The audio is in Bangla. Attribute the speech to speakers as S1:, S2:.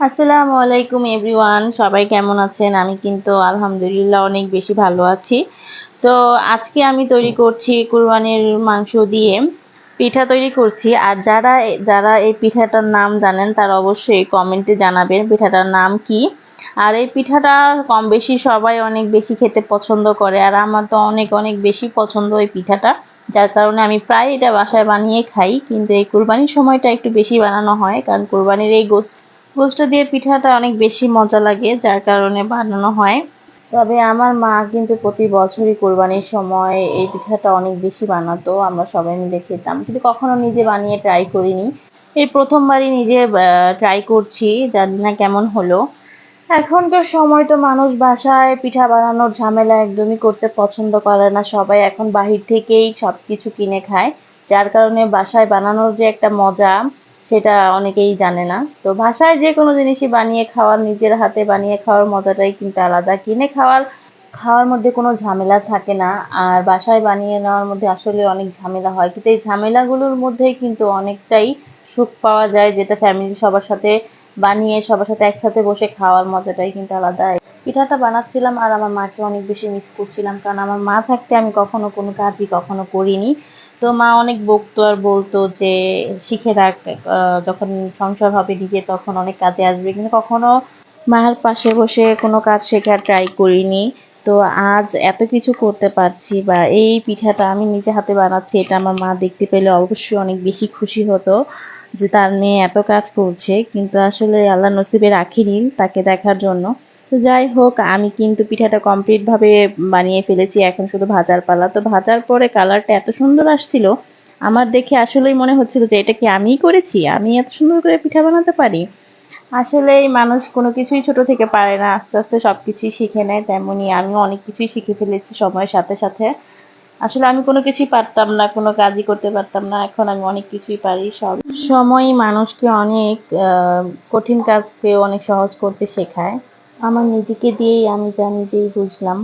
S1: আসসালামু আলাইকুম এভরিওয়ান, সবাই কেমন আছেন? আমি কিন্তু আলহামদুলিল্লাহ অনেক বেশি ভালো আছি। তো আজকে আমি তৈরি করছি কুরবানির মাংস দিয়ে পিঠা তৈরি করছি। আর যারা যারা এই পিঠাটার নাম জানেন তারা অবশ্যই কমেন্টে জানাবেন পিঠাটার নাম কি। আর এই পিঠাটা কম বেশি সবাই অনেক বেশি খেতে পছন্দ করে, আর আমার তো অনেক অনেক বেশি পছন্দ এই পিঠাটা, যার কারণে আমি প্রায় এটা বাসায় বানিয়ে খাই। কিন্তু এই কুরবানির সময়টা একটু বেশি বানানো হয়, কারণ কুরবানির এই গোশত দিয়ে পিঠাটা অনেক বেশি মজা লাগে, যার কারণে বানানো হয়। তবে আমার মা কিন্তু প্রতি বছরই কোরবানির সময় এই পিঠাটা অনেক বেশি বানাতো, আমরা সবাই মিলে খেতাম, কিন্তু কখনো নিজে বানিয়ে ট্রাই করিনি। এই প্রথমবারই নিজে ট্রাই করছি, জানি না কেমন হলো। এখনকার সময় তো মানুষ বাসায় পিঠা বানানোর ঝামেলা একদমই করতে পছন্দ করে না, সবাই এখন বাহির থেকেই সবকিছু কিনে খায়, যার কারণে বাসায় বানানোর যে একটা মজা সেটা অনেকেই জানে না। তো বাসায় যে কোনো জিনিসই বানিয়ে খাওয়ার, নিজের হাতে বানিয়ে খাওয়ার মজাটাই কিন্তু আলাদা। কিনে খাওয়ার খাওয়ার মধ্যে কোনো ঝামেলা থাকে না, আর বাসায় বানিয়ে নেওয়ার মধ্যে আসলে অনেক ঝামেলা হয়, কিন্তু এই ঝামেলাগুলোর মধ্যেই কিন্তু অনেকটাই সুখ পাওয়া যায়, যেটা ফ্যামিলি সবার সাথে বানিয়ে সবার সাথে একসাথে বসে খাওয়ার মজাটাই কিন্তু আলাদা। পিঠাটা বানাচ্ছিলাম আর আমার মাকে অনেক বেশি মিস করছিলাম, কারণ আমার মা থাকতে আমি কখনো কোনো কাজই কখনো করিনি। তো মা অনেক বকতো আর বলতো যে শিখে রাখ, যখন সংসার হবে নিজে তখন অনেক কাজে আসবে, কিন্তু কখনো মায়ের পাশে বসে কোনো কাজ শেখার ট্রাই করিনি। তো আজ এত কিছু করতে পারছি, বা এই পিঠাটা আমি নিজে হাতে বানাচ্ছি, এটা আমার মা দেখতে পেলে অবশ্যই অনেক বেশি খুশি হতো যে তার মেয়ে এত কাজ করছে, কিন্তু আসলে আল্লাহ নসিবে রাখিনি তাকে দেখার জন্য। তো যাই হোক, আমি কিন্তু পিঠাটা কমপ্লিটভাবে বানিয়ে ফেলেছি, এখন শুধু ভাজার পালা। তো ভাজার পরে কালারটা এত সুন্দর আসছিল, আমার দেখে আসলেই মনে হচ্ছিল যে এটা কি আমিই করেছি, আমি এত সুন্দর করে পিঠা বানাতে পারি। আসলেই মানুষ কোনো কিছুই ছোট থেকে পারে না, আস্তে আস্তে সবকিছুই শিখে নেয়, তেমনি আমিও অনেক কিছুই শিখে ফেলেছি সময়ের সাথে সাথে। আসলে আমি কোনো কিছুই পারতাম না, কোনো কাজই করতে পারতাম না, এখন আমি অনেক কিছুই পারি। সব সময়ই মানুষকে অনেক কঠিন কাজকে অনেক সহজ করতে শেখায়। আমার নিজেকে দিয়েই আমি তা নিজেই বুঝলাম।